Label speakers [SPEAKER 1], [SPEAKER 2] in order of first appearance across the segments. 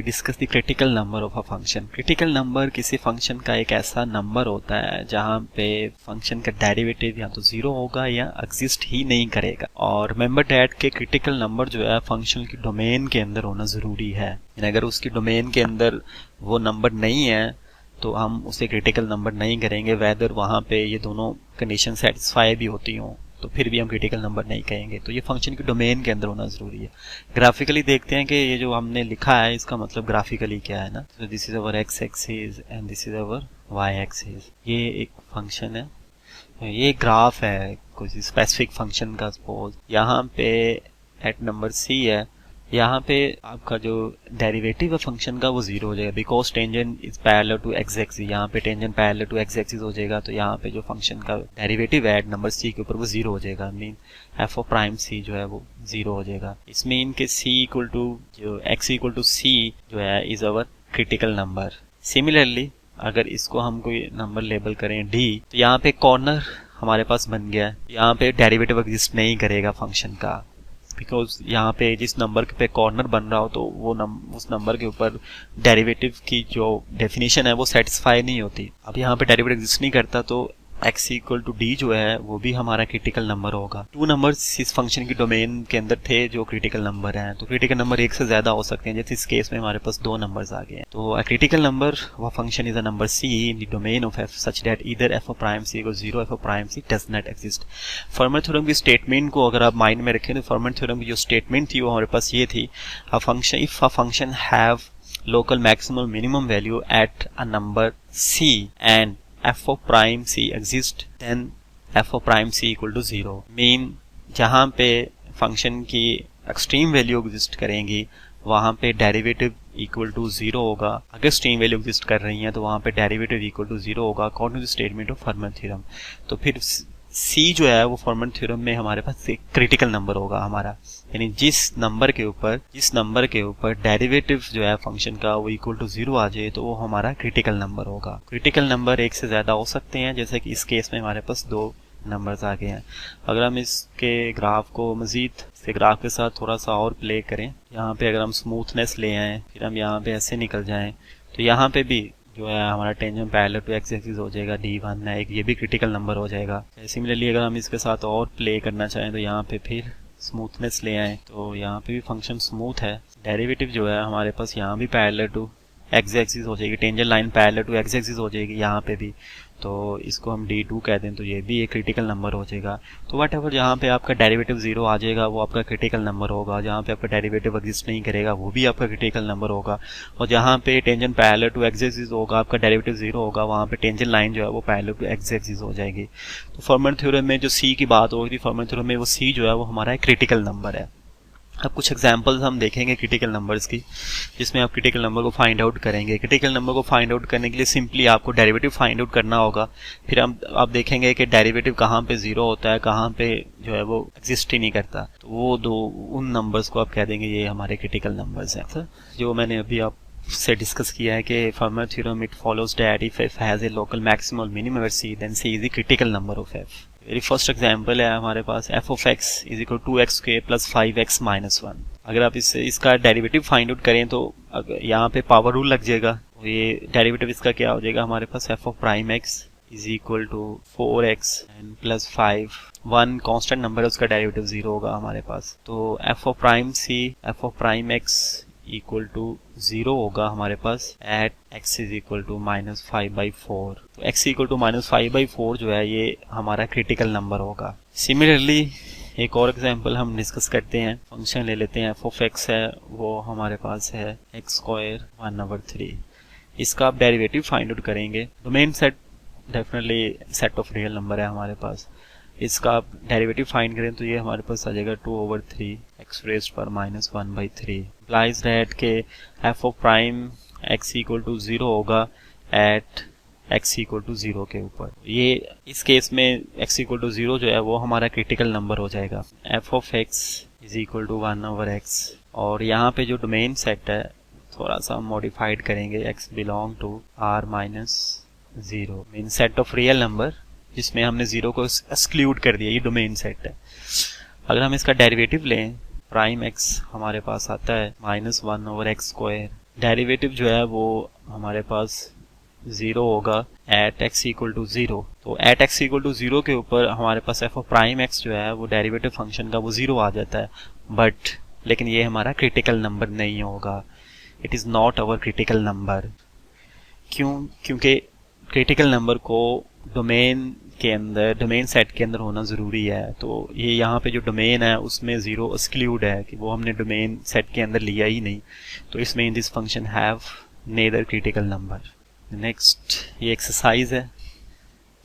[SPEAKER 1] We discuss the critical number of a function. Critical number किसी function का एक ऐसा नंबर होता है जहाँ पे फंक्शन का डेरिवेटिव या तो जीरो होगा या एग्जिस्ट ही नहीं करेगा। और रिमेंबर दैट के क्रिटिकल नंबर जो है फंक्शन की डोमेन के अंदर होना जरूरी है। अगर उसकी डोमेन के अंदर वो नंबर नहीं है तो हम उसे क्रिटिकल नंबर नहीं करेंगे, वेदर वहाँ पे ये दोनों कंडीशन सेटिस्फाई भी होती हों तो फिर भी हम क्रिटिकल नंबर नहीं कहेंगे। तो ये फंक्शन की डोमेन के अंदर होना जरूरी है। ग्राफिकली देखते हैं कि ये जो हमने लिखा है इसका मतलब ग्राफिकली क्या है ना। तो this is our X axis and this is our Y axis. ये एक फंक्शन है, ये ग्राफ है कोई स्पेसिफिक फंक्शन का। सपोज यहाँ पे एट नंबर सी है, यहाँ पे आपका जो डेरिवेटिव है फंक्शन का वो जीरो हो जाएगा because tangent is parallel to X axis. यहाँ पे tangent parallel to X axis हो जाएगा तो यहाँ पे जो फंक्शन का डेरिवेटिव है नंबर सी के ऊपर वो जीरो हो जाएगा। Mean F of prime C जो है वो जीरो हो जाएगा। इसमें इनके सी इक्वल टू जो एक्स इक्वल टू सी जो है is our critical number. Similarly अगर इसको हम कोई नंबर लेबल करें डी तो यहाँ पे कॉर्नर हमारे पास बन गया है। यहाँ पे डेरिवेटिव एग्जिस्ट नहीं करेगा फंक्शन का बिकॉज यहाँ पे जिस नंबर पे कॉर्नर बन रहा हो तो वो उस नंबर के ऊपर डेरिवेटिव की जो डेफिनेशन है वो सेटिस्फाई नहीं होती। अब यहाँ पे डेरिवेटिव एग्जिस्ट नहीं करता तो x इक्वल टू डी जो है वो भी हमारा क्रिटिकल नंबर होगा। टू नंबर्स इस फंक्शन की डोमेन के अंदर थे जो क्रिटिकल नंबर हैं, तो क्रिटिकल नंबर एक से ज्यादा हो सकते हैं। जैसे इस केस में हमारे पास दो नंबर्स आ गए हैं। तो अ क्रिटिकल नंबर वह function is a number c in the domain of f such that either f of prime c equal 0 f of prime c does not exist. Formal theorem की statement को अगर आप mind में रखें तो formal theorem की जो statement थी वो हमारे पास ये थी, a function if a function have local maximum minimum value at a number c and f of prime c exist then f of prime c equal to 0। Mean जहाँ पे function की एक्सट्रीम वैल्यू एग्जिस्ट करेंगी वहाँ पे derivative equal to 0 होगा। अगर extreme value exist कर रही हैं तो वहाँ पे डेरिवेटिव इक्वल टू 0 होगा according to statement of formal theorem. तो फिर c जो है वो फॉर्मल थ्योरम में हमारे पास एक क्रिटिकल नंबर होगा हमारा, यानी जिस नंबर के ऊपर डेरिवेटिव जो है फंक्शन का वो इक्वल टू 0 आ जाए तो वो हमारा क्रिटिकल नंबर होगा। क्रिटिकल नंबर एक से ज्यादा हो सकते हैं, जैसे कि इस केस में हमारे पास दो नंबर्स आ गए हैं। अगर हम इसके ग्राफ को मजीद से ग्राफ के साथ थोड़ा सा और प्ले करें, यहाँ पे अगर हम स्मूथनेस ले आए फिर हम यहाँ पे ऐसे निकल जाएं तो यहाँ पे भी जो है हमारा tangent parallel to X axis हो जाएगा d1 है, ये भी क्रिटिकल नंबर हो जाएगा। सिमिलरली अगर हम इसके साथ और प्ले करना चाहें तो यहाँ पे फिर स्मूथनेस ले आए तो यहाँ पे भी फंक्शन स्मूथ है। डेरिवेटिव जो है हमारे पास यहाँ भी पैरेलल टू एक्स एक्सिस हो जाएगी, tangent line parallel to X axis हो जाएगी यहाँ पे भी, तो इसको हम d2 कह दें तो ये भी एक क्रिटिकल नंबर हो जाएगा। तो वट एवर जहाँ पे आपका डेरिवेटिव 0 आ जाएगा वो आपका क्रिटिकल नंबर होगा, जहाँ पे आपका डेरिवेटिव एग्जिस्ट नहीं करेगा वो भी आपका क्रिटिकल नंबर होगा, और जहाँ पे tangent parallel to X axis होगा आपका डेरिवेटिव 0 होगा वहाँ पे टेंजेंट लाइन जो है वो पैरेलल टू एक्स एक्सिस हो जाएगी। तो फॉर्मल थ्योरम में जो c की बात हो रही थी, फॉर्मल थ्योरम में वो c जो है वो हमारा क्रिटिकल नंबर है। अब कुछ एग्जांपल्स हम देखेंगे क्रिटिकल नंबर्स की जिसमें आप क्रिटिकल नंबर को फाइंड आउट करेंगे। क्रिटिकल नंबर को फाइंड आउट करने के लिए सिंपली आपको डेरिवेटिव फाइंड आउट करना होगा। फिर आप देखेंगे कि डेरिवेटिव कहाँ पे 0 होता है, कहाँ पे जो है वो एग्जिस्ट ही नहीं करता, तो वो उन नंबर्स को आप कह देंगे ये हमारे क्रिटिकल नंबर्स हैं। जो मैंने अभी आप से डिस्कस किया है कि formal theorem it follows that if f has a local maximum minimum c then c is the critical number of f। Very first example है हमारे पास f of x is equal to 2x² plus 5x minus 1। अगर आप इसका derivative find out करें तो यहाँ पे पावर रूल लग जाएगा। ये डेरिवेटिव इसका क्या हो जाएगा हमारे पास f of prime x is equal to 4x and plus 5, 1 constant number है उसका डेरिवेटिव 0 होगा हमारे पास। तो f of prime c f of prime x equal to 0 होगा हमारे पास at x is equal to minus 5/4। तो x इक्वल टू माइनस 5/4 जो है ये हमारा क्रिटिकल नंबर होगा। सिमिलरली एक और एग्जांपल हम डिस्कस करते हैं। फंक्शन ले लेते हैं f ऑफ x है वो हमारे पास है x² 1/3। इसका आप डेरिवेटिव फाइंड आउट करेंगे। Domain set definitely set of real number है हमारे पास। इसका आप डेरिवेटिव फाइंड करें तो ये हमारे पास आ जाएगा 2/3 x रेज्ड पर माइनस 1/3। इम्प्लाइज दैट के f of prime x equal to 0 होगा एट x इक्वल टू 0 के ऊपर। ये इस केस में x इक्वल टू 0 जो है वो हमारा क्रिटिकल नंबर हो जाएगा। f of x is equal to 1/x, और यहाँ पे जो डोमेन सेट है थोड़ा सा मॉडिफाइड करेंगे, x belong to r minus 0 mean set of real number जिसमें हमने 0 को एक्सक्लूड कर दिया, ये डोमेन सेट है। अगर हम इसका डेरिवेटिव लें प्राइम x हमारे पास आता है -1/x² डेरिवेटिव जो है वो हमारे पास 0 होगा एट x इक्वल टू 0। तो एट x इक्वल टू 0 के ऊपर हमारे पास f ऑफ प्राइम x जो है वो डेरिवेटिव फंक्शन का वो 0 आ जाता है, बट लेकिन ये हमारा क्रिटिकल नंबर नहीं होगा। It is not our critical number. क्योंकि क्रिटिकल नंबर को डोमेन के अंदर, डोमेन सेट के अंदर होना ज़रूरी है। तो ये यहाँ पे जो डोमेन है उसमें 0 एक्सक्लूड है कि वो हमने डोमेन सेट के अंदर लिया ही नहीं। तो इसमें in this function have neither critical number. Next ये एक्सरसाइज है,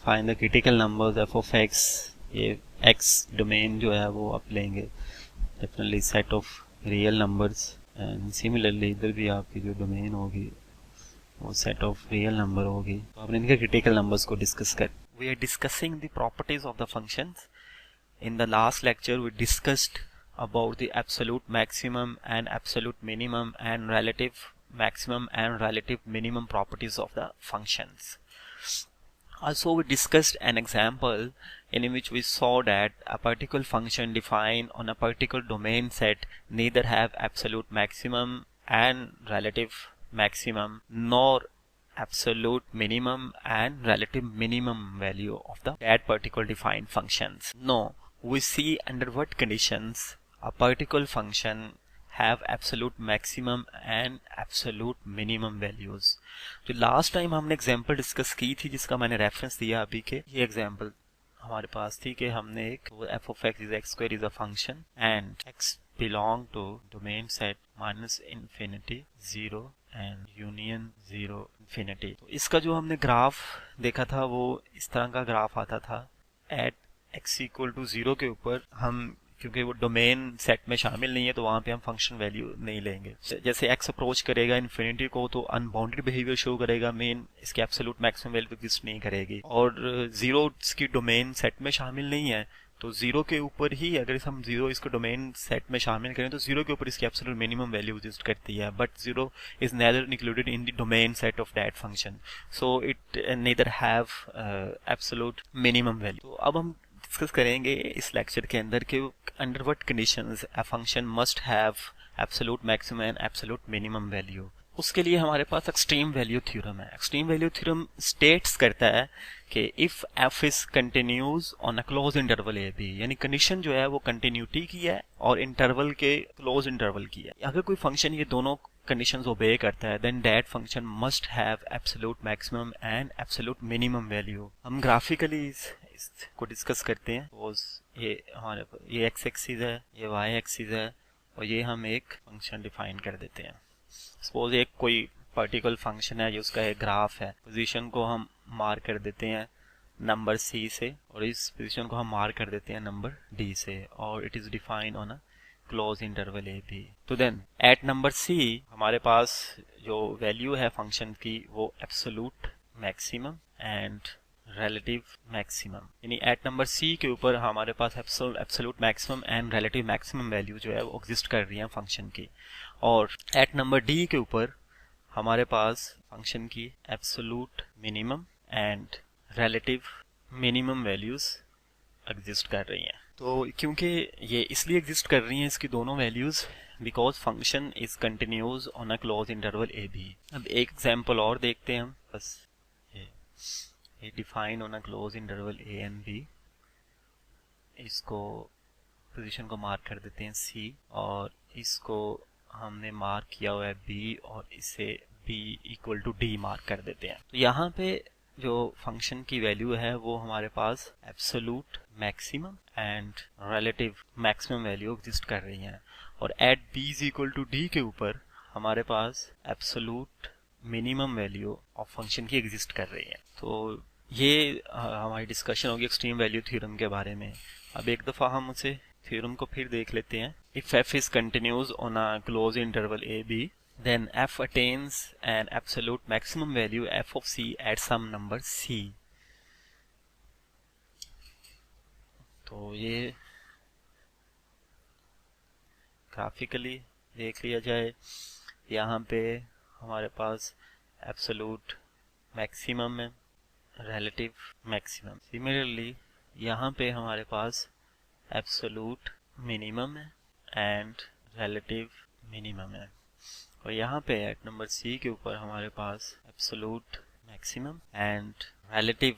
[SPEAKER 1] find the critical numbers F of X. ये एक्स डोमेन जो है वो आप लेंगे definitely set of real numbers, and similarly इधर भी आपकी जो डोमेन होगी वो सेट ऑफ रियल नंबर होगी। तो आपने इनके क्रिटिकल नंबर्स को डिस्कस कर। We are discussing the properties of the functions. In the last lecture we discussed about the absolute maximum and absolute minimum and relative maximum and relative minimum properties of the functions. Also, we discussed an example in which we saw that a particular function defined on a particular domain set neither have absolute maximum and relative maximum nor absolute minimum and relative minimum value of that particular defined functions. No, we see under what conditions a particular function have absolute maximum and absolute minimum values. तो last time हमने example discuss की थी जिसका मैंने reference दिया अभी के। ये एग्जांपल हमारे पास थी कि हमने एक f of x is x square is a function and x belong to domain set minus infinity 0 and union 0 infinity। तो इसका जो हमने ग्राफ देखा था वो इस तरह का ग्राफ आता था। एट x इक्वल टू 0 के ऊपर हम, क्योंकि वो डोमेन सेट में शामिल नहीं है तो वहां पे हम फंक्शन वैल्यू नहीं लेंगे। जैसे x अप्रोच करेगा इन्फिनिटी को तो अनबाउंडेड बिहेवियर शो करेगा, मेन इसके एब्सोल्यूट मैक्सिमम वैल्यू एग्जिस्ट नहीं करेगी। और 0 की डोमेन सेट में शामिल नहीं है तो 0 के ऊपर ही अगर हम 0 इसको डोमेन सेट में शामिल करें तो 0 के ऊपर इसकी एब्सोल्यूट मिनिमम वैल्यू एग्जिस्ट करती है, but 0 is neither included in the domain set of that function, so it neither have absolute minimum value. तो अब हम डिस्कस करेंगे इस लेक्चर के अंदर कि under what conditions a function must have absolute maximum and absolute minimum value. उसके लिए हमारे पास एक्सट्रीम वैल्यू थ्योरम है। एक्सट्रीम वैल्यू थ्योरम स्टेट्स करता है कि if F is continuous on a close interval A B, यानी कंडीशन जो है वो कंटिन्यूटी की है और इंटरवल के क्लोज इंटरवल की है। अगर कोई फंक्शन ये दोनों कंडीशंस ओबे करता है then that function must have absolute maximum and absolute minimum value. हम ग्राफिकली इसको डिस्कस करते हैं। ये हमारे ये एक्स एक्सिस है, ये वाई एक्सिस है और ये हम एक फंक्शन डिफाइन कर देते हैं। सपोज एक कोई पर्टिकुलर फंक्शन है जो उसका एक ग्राफ है, पोजीशन को हम मार्क कर देते हैं नंबर सी से और इस पोजीशन को हम मार्क कर देते हैं नंबर डी से, और it is defined on a close interval A B. तो देन एट नंबर सी हमारे पास जो वैल्यू है फंक्शन की वो absolute maximum and relative maximum, यानी एट नंबर सी के ऊपर हमारे पास absolute maximum and relative maximum value जो है वो एग्जिस्ट कर रही है फंक्शन की, और एट नंबर डी के ऊपर हमारे पास फंक्शन की absolute minimum and relative minimum values exist कर रही हैं। तो क्योंकि ये इसलिए एग्जिस्ट कर रही हैं इसकी दोनों values because function is continuous on a close interval A B. अब एक एग्जांपल और देखते हैं हम, बस ये define on a close interval A and B. इसको पोजीशन को मार्क कर देते हैं सी और इसको हमने मार्क किया हुआ है बी और इसे B equal to D mark कर देते हैं। तो यहाँ पे जो फंक्शन की वैल्यू है वो हमारे पास absolute maximum and relative maximum value exist कर रही हैं, और at B is equal to D के ऊपर हमारे पास absolute minimum value of function की एग्जिस्ट कर रही है। तो ये हमारी डिस्कशन होगी एक्सट्रीम वैल्यू थ्योरम के बारे में। अब एक दफ़ा हम उसे थ्योरम को फिर देख लेते हैं। If f is continuous on a closed interval a b then f attains an absolute maximum value f of c at some number c। तो ये ग्राफिकली देख लिया जाए, यहाँ पे हमारे पास एब्सोल्यूट मैक्सिमम है, रिलेटिव मैक्सिमम। सिमिलरली यहाँ पे हमारे पास एब्सोल्यूट मिनिमम है एंड रिलेटिव मिनिमम है, और यहाँ पे एट नंबर सी के ऊपर हमारे पास absolute maximum and relative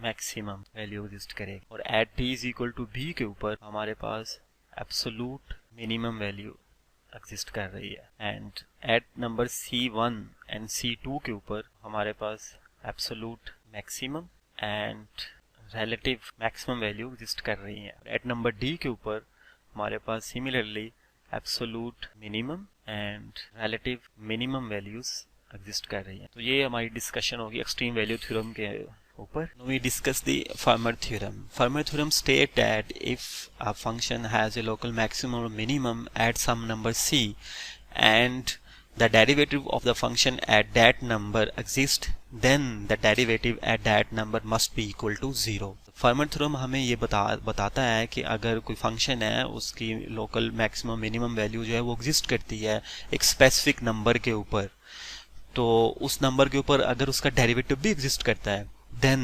[SPEAKER 1] maximum value exist करेगी, और at D is equal to B के ऊपर हमारे पास एब्सोल्यूट मिनिमम वैल्यू एग्जिस्ट कर रही है, and eight number C1 and C2 के ऊपर हमारे पास absolute maximum and relative maximum value exist कर रही है। एट नंबर डी के ऊपर हमारे पास similarly absolute minimum and relative minimum values exist कर रही है। तो ये हमारी डिस्कशन होगी एक्सट्रीम वैल्यू थ्योरम के ऊपर। We discuss the Fermat theorem. Fermat theorem state that if a function has a local maximum or minimum at some number c and the derivative of the function at that number exists, then the derivative at that number must be equal to 0. Format theorem हमें ये बताता है कि अगर कोई function है उसकी local maximum minimum value जो है वो एग्जिस्ट करती है एक स्पेसिफिक नंबर के ऊपर, तो उस नंबर के ऊपर अगर उसका डेरिवेटिव भी एग्जिस्ट करता है देन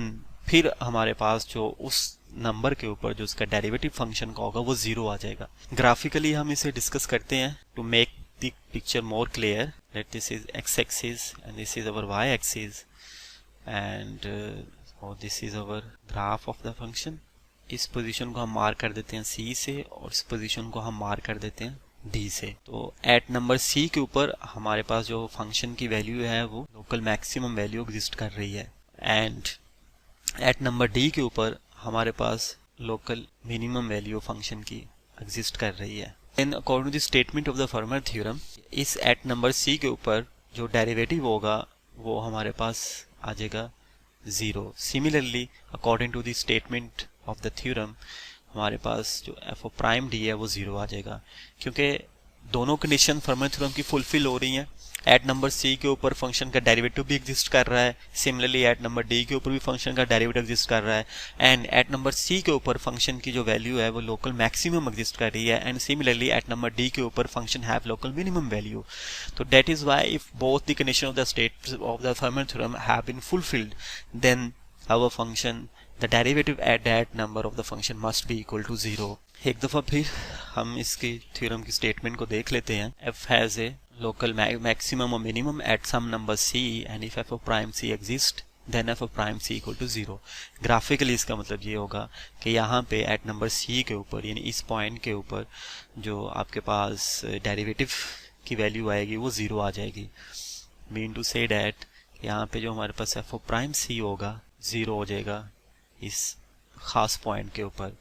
[SPEAKER 1] फिर हमारे पास जो उस नंबर के ऊपर जो उसका डेरिवेटिव फंक्शन का होगा वो 0 आ जाएगा। ग्राफिकली हम इसे डिस्कस करते हैं to make the picture more clear. That this is X axis and this is our Y axis and this is our graph of the function. इस पोजीशन को हम मार्क कर देते हैं C से और इस पोजीशन को हम मार्क कर देते हैं D से। तो एट नंबर C के ऊपर हमारे पास जो फंक्शन की वैल्यू है वो लोकल मैक्सिमम वैल्यू एग्जिस्ट कर रही है, एंड एट नंबर डी के ऊपर हमारे पास लोकल मिनिमम वैल्यू फंक्शन की एग्जिस्ट कर रही है। In according to the statement of the Fermat theorem, इस एट नंबर सी के ऊपर जो डेरिवेटिव होगा वो हमारे पास आ जाएगा 0। Similarly according to the statement of the theorem हमारे पास जो एफ ऑफ प्राइम डी है वो 0 आ जाएगा, क्योंकि दोनों कंडीशन फर्मेट थ्योरम की फुलफिल हो रही हैं। एट नंबर सी के ऊपर फंक्शन का डेरिवेटिव भी एग्जिस्ट कर रहा है, सिमिलरली एट नंबर डी के ऊपर भी फंक्शन का डेरिवेटिव एग्जिस्ट कर रहा है, एंड एट नंबर सी के ऊपर फंक्शन की जो वैल्यू है वो लोकल मैक्सिमम एग्जिस्ट कर रही है, and similarly at number D के ऊपर function have local minimum value. तो that is why if both the condition of the state of the Fermat theorem have been fulfilled then our function the derivative at that number of the function must be equal to 0। एक दफ़ा फिर हम इसकी theorem की statement को देख लेते हैं। F has a local maximum or minimum at some number c and if f of prime c exist then f of prime c equal to 0। Graphically इसका मतलब ये होगा कि यहाँ पे एट नंबर c के ऊपर यानी इस पॉइंट के ऊपर जो आपके पास डेरिवेटिव की वैल्यू आएगी वो 0 आ जाएगी। मीन टू से डैट यहाँ पे जो हमारे पास f of prime c होगा 0 हो जाएगा इस खास पॉइंट के ऊपर।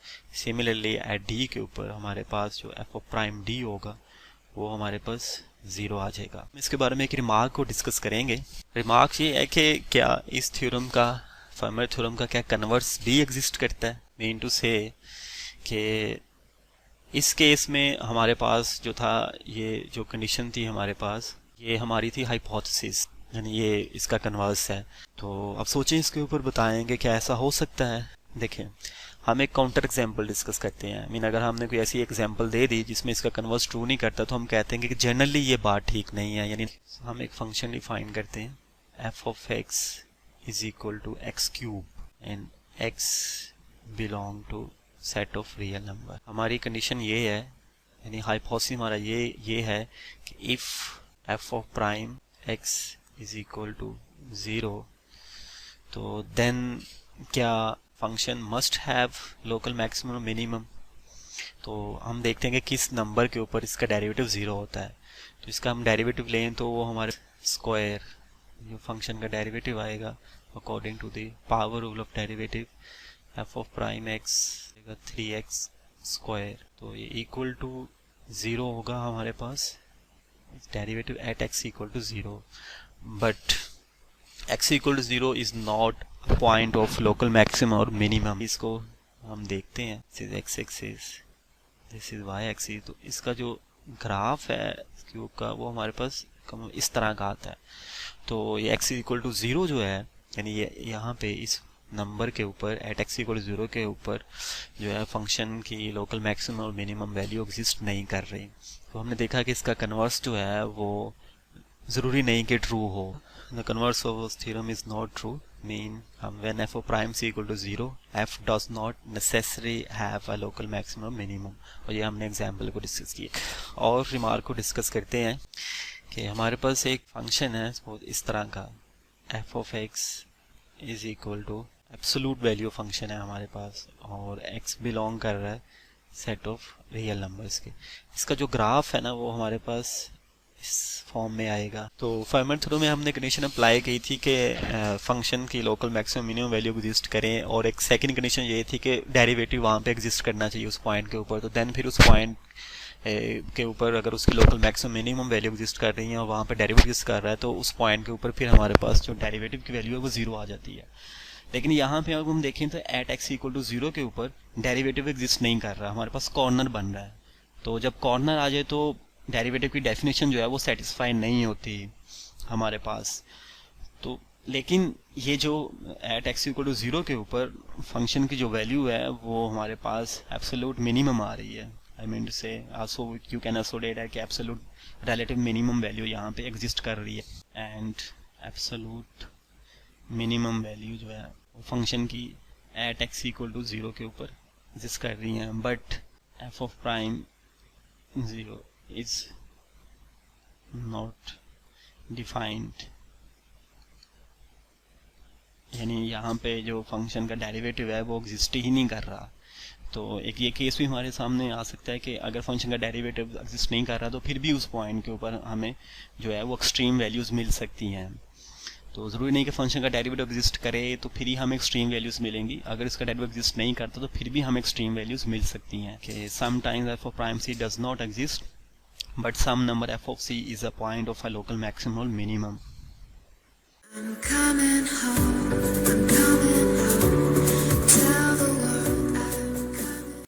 [SPEAKER 1] सिमिलरली एट d के ऊपर हमारे पास जो f of prime d होगा वो हमारे पास 0 आ जाएगा। इसके बारे में एक रिमार्क को डिस्कस करेंगे। रिमार्क ये है कि क्या इस थ्योरम का फर्मेट थ्योरम का क्या कन्वर्स भी एग्जिस्ट करता है। मीन टू से कि इस केस में हमारे पास जो था ये जो कंडीशन थी हमारे पास ये हमारी थी हाइपोथेसिस, यानी ये इसका कन्वर्स है। तो अब सोचें इसके ऊपर बताएंगे क्या ऐसा हो सकता है। देखें हम एक काउंटर एग्जाम्पल डिस्कस करते हैं। मीन अगर हमने कोई ऐसी एग्जाम्पल दे दी जिसमें इसका कन्वर्स ट्रू नहीं करता तो हम कहते हैं कि जनरली ये बात ठीक नहीं है। यानी हम एक फंक्शन डिफाइन करते हैं F of X is equal to X cube and X belong to set of real number. हमारी कंडीशन ये है, यानी हाइपोथेसिस हमारा ये है कि if F of prime X is equal to 0 तो देन क्या function must have local maximum और मिनिमम। तो हम देखते हैं कि किस नंबर के ऊपर इसका डेरिवेटिव 0 होता है। तो इसका हम डेरिवेटिव लें तो वो हमारे स्क्वायर जो फंक्शन का डेरिवेटिव आएगा according to the power rule of derivative f of prime x 3x square. तो ये इक्वल टू 0 होगा हमारे पास derivative at x equal to 0, but x equal to 0 is not point of local maximum और minimum. इसको हम देखते हैं this is x axis this is y axis. तो इसका जो ग्राफ है क्यूब का वो हमारे पास इस तरह का आता है। तो ये x इक्वल टू 0 जो है यानी ये यहाँ पे इस नंबर के ऊपर एट x इक्वल टू 0 के ऊपर जो है फंक्शन की लोकल मैक्सिमम और मिनिमम वैल्यू एग्जिस्ट नहीं कर रही। तो हमने देखा कि इसका कन्वर्स जो है वो ज़रूरी नहीं कि ट्रू हो। The converse of this theorem is not true. Mean when f of prime c equal to 0, f does not necessarily have a local maximum minimum। और ये हमने एग्जाम्पल को डिस्कस किया। और रिमार्क को डिस्कस करते हैं कि हमारे पास एक फंक्शन है बहुत इस तरह का, F of X is equal to absolute value function है हमारे पास, और एक्स बिलोंग कर रहा है सेट ऑफ रियल नंबर्स के। इसका जो ग्राफ है ना वो हमारे पास इस फॉर्म में आएगा। तो फर्मर थ्रू में हमने कंडीशन अप्लाई की थी कि फंक्शन की local maximum minimum value exist करें, और एक सेकंड कंडीशन ये थी कि डेरिवेटिव वहाँ पे एग्जिस्ट करना चाहिए उस पॉइंट के ऊपर। तो देन फिर उस पॉइंट के ऊपर अगर उसकी local maximum minimum value exist कर रही है और वहाँ पे डेरिवेटिव एग्जिस्ट कर रहा है, तो उस पॉइंट के ऊपर फिर हमारे पास जो डेरिवेटिव की वैल्यू है वो जीरो आ जाती है। लेकिन यहाँ पे अगर हम देखें तो at X equal to zero के ऊपर डेरिवेटिव एग्जिस्ट नहीं कर रहा, हमारे पास कॉर्नर बन रहा है। तो जब कॉर्नर आ जाए तो डेरिवेटिव की डेफिनेशन जो है वो सेटिस्फाई नहीं होती हमारे पास। तो लेकिन ये जो at X equal to zero के ऊपर फंक्शन की जो वैल्यू है वो हमारे पास एब्सोल्यूट मिनिमम आ रही है। आई मीन टू से आल्सो यू कैन एसोसिएट है कि एब्सोल्यूट रिलेटिव मिनिमम वैल्यू यहाँ पे एग्जिस्ट कर रही है, एंड एब्सोल्यूट मिनिमम वैल्यू जो है वो फंक्शन की at X equal to zero के ऊपर एग्जिस्ट कर रही हैं। But F of prime zero is not defined, यानी यहाँ पे जो फंक्शन का डेरिवेटिव है वो एग्जिस्ट ही नहीं कर रहा। तो एक ये केस भी हमारे सामने आ सकता है कि अगर फंक्शन का डेरिवेटिव एग्जिस्ट नहीं कर रहा तो फिर भी उस पॉइंट के ऊपर हमें जो है वो एक्सट्रीम वैल्यूज़ मिल सकती हैं। तो ज़रूरी नहीं कि फंक्शन का डेरिवेटिव एग्जिस्ट करे तो फिर ही हमें एक्सट्रीम वैल्यूज़ मिलेंगी, अगर इसका डेरिवेटिव एग्जिस्ट नहीं करता तो फिर भी हमें एक्सट्रीम वैल्यूज़ मिल सकती हैं। कि sometimes F of prime C does not exist but some number F of C is a point of a local maximum और minimum.
[SPEAKER 2] I'm coming home, I'm coming home.